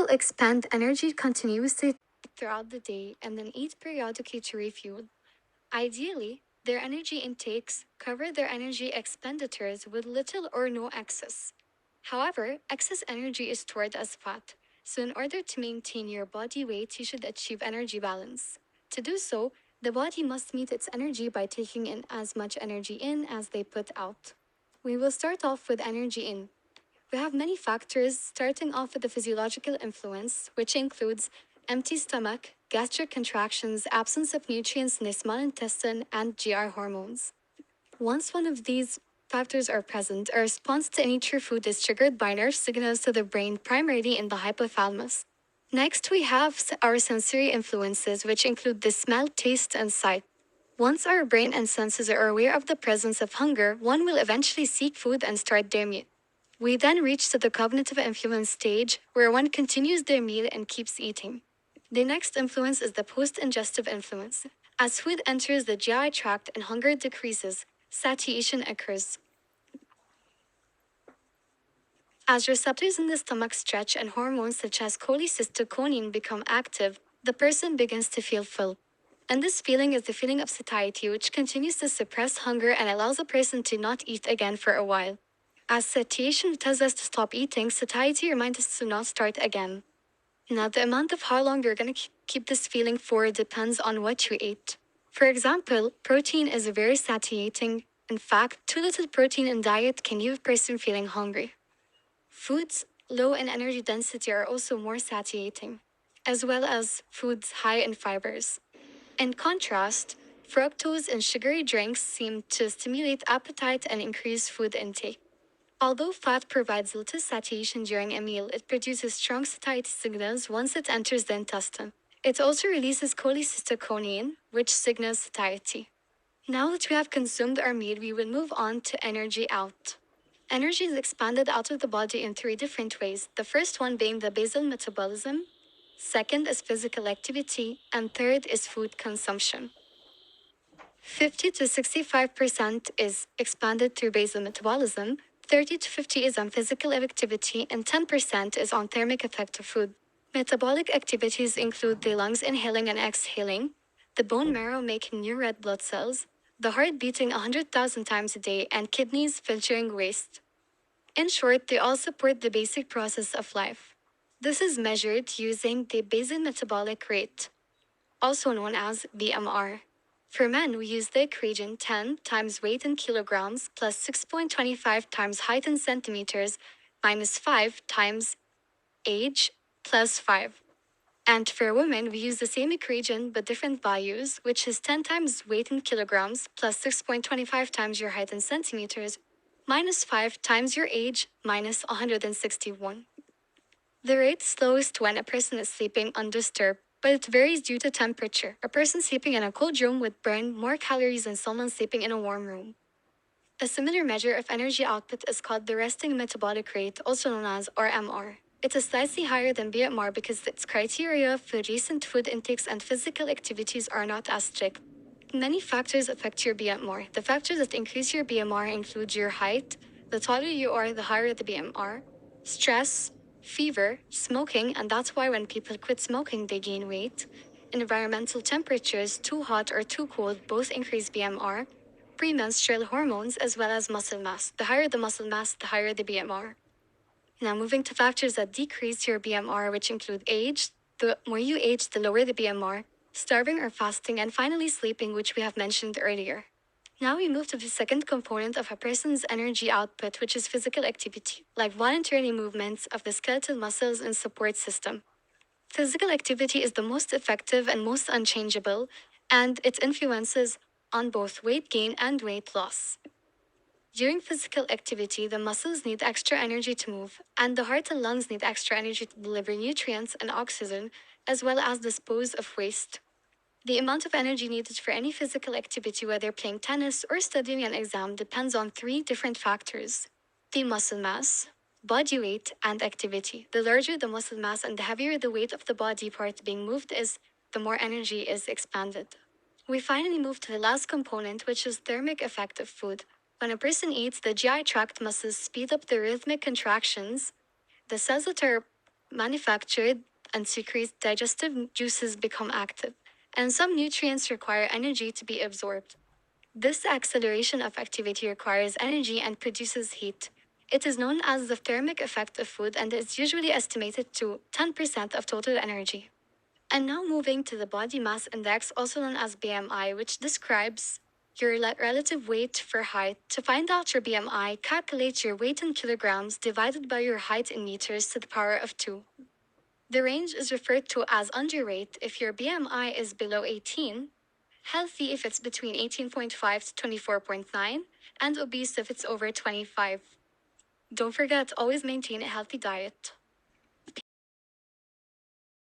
expend energy continuously throughout the day and then eat periodically to refuel. Ideally, their energy intakes cover their energy expenditures with little or no excess. However, excess energy is stored as fat, so in order to maintain your body weight, you should achieve energy balance. To do so, the body must meet its energy by taking in as much energy in as they put out. We will start off with energy in. We have many factors, starting off with the physiological influence, which includes empty stomach, gastric contractions, absence of nutrients in the small intestine, and GR hormones. Once one of these factors are present, a response to any true food is triggered by nerve signals to the brain, primarily in the hypothalamus. Next, we have our sensory influences, which include the smell, taste, and sight. Once our brain and senses are aware of the presence of hunger, one will eventually seek food and start their meal. We then reach to the cognitive influence stage, where one continues their meal and keeps eating. The next influence is the post-ingestive influence. As food enters the GI tract and hunger decreases, satiation occurs. As receptors in the stomach stretch and hormones such as cholecystokinin become active, the person begins to feel full. And this feeling is the feeling of satiety, which continues to suppress hunger and allows a person to not eat again for a while. As satiation tells us to stop eating, satiety reminds us to not start again. Now, the amount of how long you're going to keep this feeling for depends on what you ate. For example, protein is very satiating. In fact, too little protein in diet can leave a person feeling hungry. Foods low in energy density are also more satiating, as well as foods high in fibers. In contrast, fructose in sugary drinks seem to stimulate appetite and increase food intake. Although fat provides little satiation during a meal, it produces strong satiety signals once it enters the intestine. It also releases cholecystokinin, which signals satiety. Now that we have consumed our meal, we will move on to energy out. Energy is expanded out of the body in three different ways, the first one being the basal metabolism, second is physical activity, and third is food consumption. 50 to 65% is expanded through basal metabolism, 30 to 50 is on physical activity, and 10% is on thermic effect of food. Metabolic activities include the lungs inhaling and exhaling, the bone marrow making new red blood cells, the heart beating 100,000 times a day, and kidneys filtering waste. In short, they all support the basic process of life. This is measured using the basal metabolic rate, also known as BMR. For men, we use the equation 10 times weight in kilograms plus 6.25 times height in centimeters minus 5 times age plus 5. And for women, we use the same equation but different values, which is 10 times weight in kilograms plus 6.25 times your height in centimeters minus 5 times your age minus 161. The rate is lowest when a person is sleeping undisturbed, but it varies due to temperature. A person sleeping in a cold room would burn more calories than someone sleeping in a warm room. A similar measure of energy output is called the resting metabolic rate, also known as RMR. It is slightly higher than BMR because its criteria for recent food intakes and physical activities are not as strict. Many factors affect your BMR. The factors that increase your BMR include your height. The taller you are, the higher the BMR. Stress, fever, smoking, and that's why when people quit smoking, they gain weight. Environmental temperatures, too hot or too cold, both increase BMR. Premenstrual hormones, as well as muscle mass. The higher the muscle mass, the higher the BMR. Now, moving to factors that decrease your BMR, which include age. The more you age, the lower the BMR. Starving or fasting, and finally sleeping, which we have mentioned earlier. Now we move to the second component of a person's energy output, which is physical activity, like voluntary movements of the skeletal muscles and support system. Physical activity is the most effective and most unchangeable, and it influences on both weight gain and weight loss. During physical activity, the muscles need extra energy to move, and the heart and lungs need extra energy to deliver nutrients and oxygen, as well as dispose of waste. The amount of energy needed for any physical activity, whether playing tennis or studying an exam, depends on three different factors: the muscle mass, body weight, and activity. The larger the muscle mass and the heavier the weight of the body part being moved is, the more energy is expanded. We finally move to the last component, which is thermic effect of food. When a person eats, the GI tract muscles speed up the rhythmic contractions. The cells that are manufactured and secrete digestive juices become active, and some nutrients require energy to be absorbed. This acceleration of activity requires energy and produces heat. It is known as the thermic effect of food and is usually estimated to 10% of total energy. And now moving to the body mass index, also known as BMI, which describes your relative weight for height. To find out your BMI, calculate your weight in kilograms divided by your height in meters to the power of 2. The range is referred to as underweight if your BMI is below 18, healthy if it's between 18.5 to 24.9, and obese if it's over 25. Don't forget, always maintain a healthy diet.